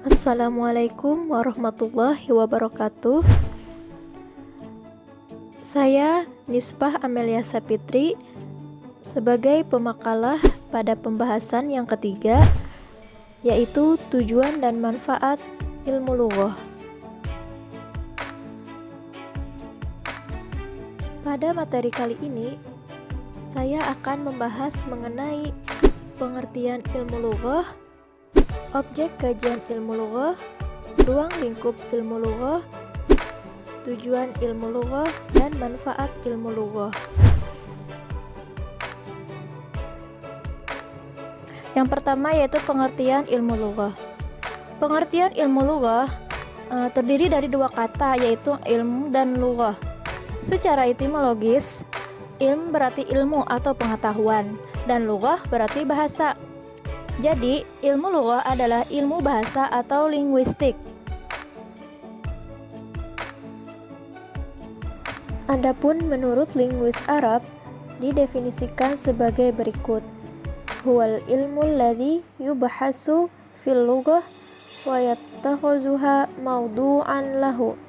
Assalamualaikum warahmatullahi wabarakatuh. Saya Nisbah Amelia Sapitri sebagai pemakalah pada pembahasan yang ketiga, yaitu tujuan dan manfaat ilmu lughah. Pada materi kali ini, saya akan membahas mengenai pengertian ilmu lughah, objek kajian ilmu lughah, ruang lingkup ilmu lughah, tujuan ilmu lughah, dan manfaat ilmu lughah. Yang pertama yaitu pengertian ilmu lughah. Pengertian ilmu lughah terdiri dari dua kata, yaitu ilmu dan lughah. Secara etimologis, ilmu berarti ilmu atau pengetahuan, dan lughah berarti bahasa. Jadi, ilmu lughah adalah ilmu bahasa atau linguistik. Adapun menurut linguis Arab, didefinisikan sebagai berikut. Huwal ilmu alladhi yubhasu fil lughah wa yattakhuzuha mawdu'an lahu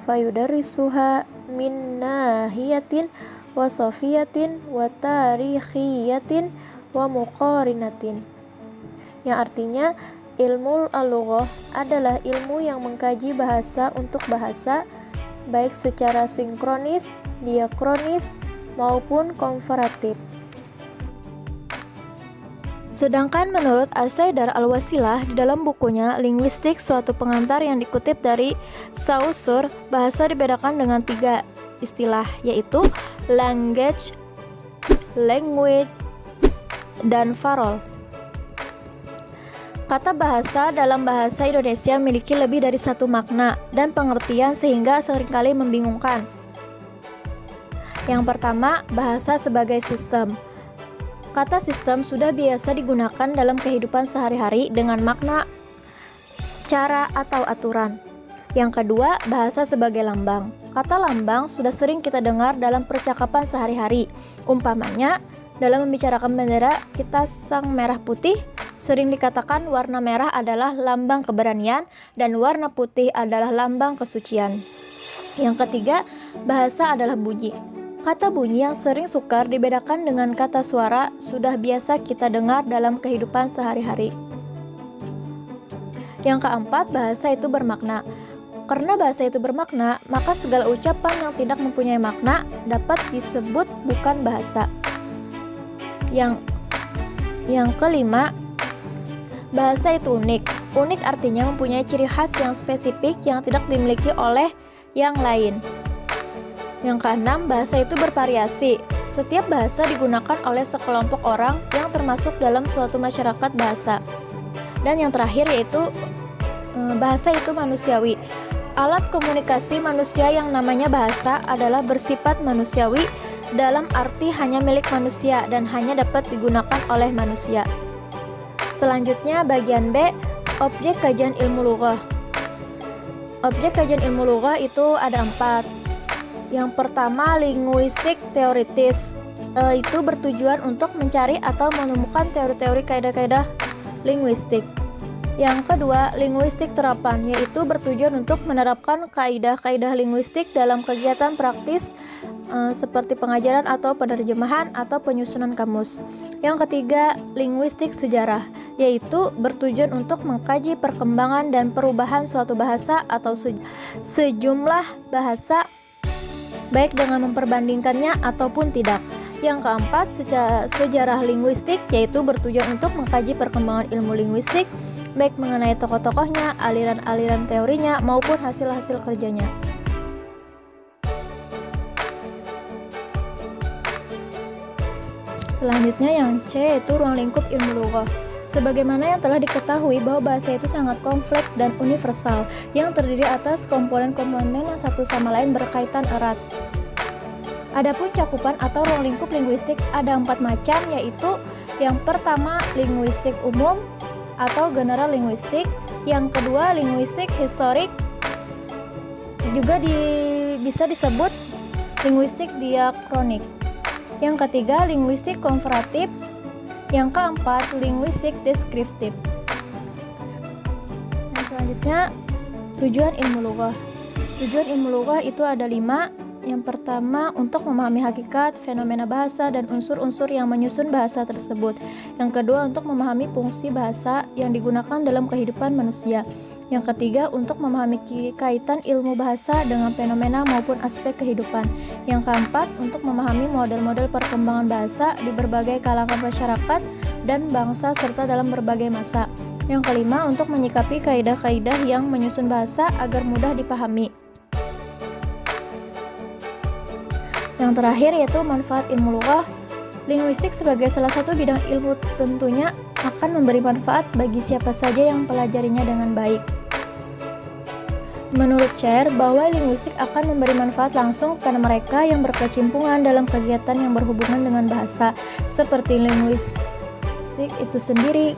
fayudarrisuha min nahiyatin wa safiyatin wa tarikhiyatin wa muqarinatin. Yang artinya, ilmu al-lughah adalah ilmu yang mengkaji bahasa untuk bahasa, baik secara sinkronis, diakronis, maupun komparatif. Sedangkan menurut As-Saidar Al-Wasilah di dalam bukunya Linguistik Suatu Pengantar yang dikutip dari Saussure, bahasa dibedakan dengan tiga istilah, yaitu language, dan farol. Kata bahasa dalam bahasa Indonesia memiliki lebih dari satu makna dan pengertian sehingga seringkali membingungkan. Yang pertama, bahasa sebagai sistem. Kata sistem sudah biasa digunakan dalam kehidupan sehari-hari dengan makna, cara, atau aturan. Yang kedua, bahasa sebagai lambang. Kata lambang sudah sering kita dengar dalam percakapan sehari-hari. Umpamanya, dalam membicarakan bendera kita sang merah putih, sering dikatakan warna merah adalah lambang keberanian dan warna putih adalah lambang kesucian. Yang ketiga, bahasa adalah bunyi. Kata bunyi yang sering sukar dibedakan dengan kata suara sudah biasa kita dengar dalam kehidupan sehari-hari. Yang keempat, bahasa itu bermakna. Karena bahasa itu bermakna, maka segala ucapan yang tidak mempunyai makna dapat disebut bukan bahasa. Yang kelima, bahasa itu unik. Unik artinya mempunyai ciri khas yang spesifik yang tidak dimiliki oleh yang lain. Yang keenam, bahasa itu bervariasi. Setiap bahasa digunakan oleh sekelompok orang yang termasuk dalam suatu masyarakat bahasa. Dan yang terakhir yaitu bahasa itu manusiawi. Alat komunikasi manusia yang namanya bahasa adalah bersifat manusiawi dalam arti hanya milik manusia dan hanya dapat digunakan oleh manusia. Selanjutnya bagian B, objek kajian ilmu lughah. Objek kajian ilmu lughah itu ada 4. Yang pertama, linguistik teoritis. Itu bertujuan untuk mencari atau menemukan teori-teori kaidah-kaidah linguistik. Yang kedua, linguistik terapan, yaitu bertujuan untuk menerapkan kaidah-kaidah linguistik dalam kegiatan praktis seperti pengajaran atau penerjemahan atau penyusunan kamus. Yang ketiga, linguistik sejarah, yaitu bertujuan untuk mengkaji perkembangan dan perubahan suatu bahasa atau sejumlah bahasa, baik dengan memperbandingkannya ataupun tidak. Yang keempat, sejarah linguistik, yaitu bertujuan untuk mengkaji perkembangan ilmu linguistik, baik mengenai tokoh-tokohnya, aliran-aliran teorinya, maupun hasil-hasil kerjanya. Selanjutnya yang C yaitu ruang lingkup ilmu lughah. Sebagaimana yang telah diketahui bahwa bahasa itu sangat kompleks dan universal, yang terdiri atas komponen-komponen yang satu sama lain berkaitan erat. Adapun cakupan atau ruang lingkup linguistik ada 4 macam, yaitu yang pertama linguistik umum atau general linguistik, yang kedua linguistik historik, juga bisa disebut linguistik diakronik. Yang ketiga, linguistik komparatif. Yang keempat, linguistik deskriptif. Nah, Selanjutnya, tujuan ilmu lughah. Tujuan ilmu lughah itu ada 5. Yang pertama, untuk memahami hakikat, fenomena bahasa, dan unsur-unsur yang menyusun bahasa tersebut. Yang kedua, untuk memahami fungsi bahasa yang digunakan dalam kehidupan manusia. Yang ketiga, untuk memahami kaitan ilmu bahasa dengan fenomena maupun aspek kehidupan. Yang keempat, untuk memahami model-model perkembangan bahasa di berbagai kalangan masyarakat dan bangsa serta dalam berbagai masa. Yang kelima, untuk menyikapi kaidah-kaidah yang menyusun bahasa agar mudah dipahami. Yang terakhir yaitu manfaat ilmu lughah. Linguistik sebagai salah satu bidang ilmu tentunya akan memberi manfaat bagi siapa saja yang mempelajarinya dengan baik. Menurut Cher, bahwa linguistik akan memberi manfaat langsung kepada mereka yang berkecimpungan dalam kegiatan yang berhubungan dengan bahasa, seperti linguistik itu sendiri,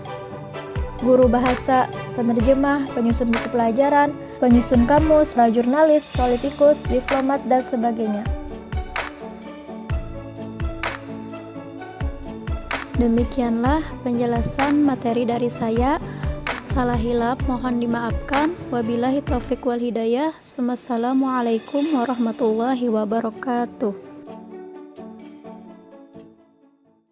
guru bahasa, penerjemah, penyusun buku pelajaran, penyusun kamus, jurnalis, politikus, diplomat, dan sebagainya. Demikianlah penjelasan materi dari saya. Salah hilaf mohon dimaafkan. Wabillahi taufiq wal hidayah. Wassalamualaikum warahmatullahi wabarakatuh.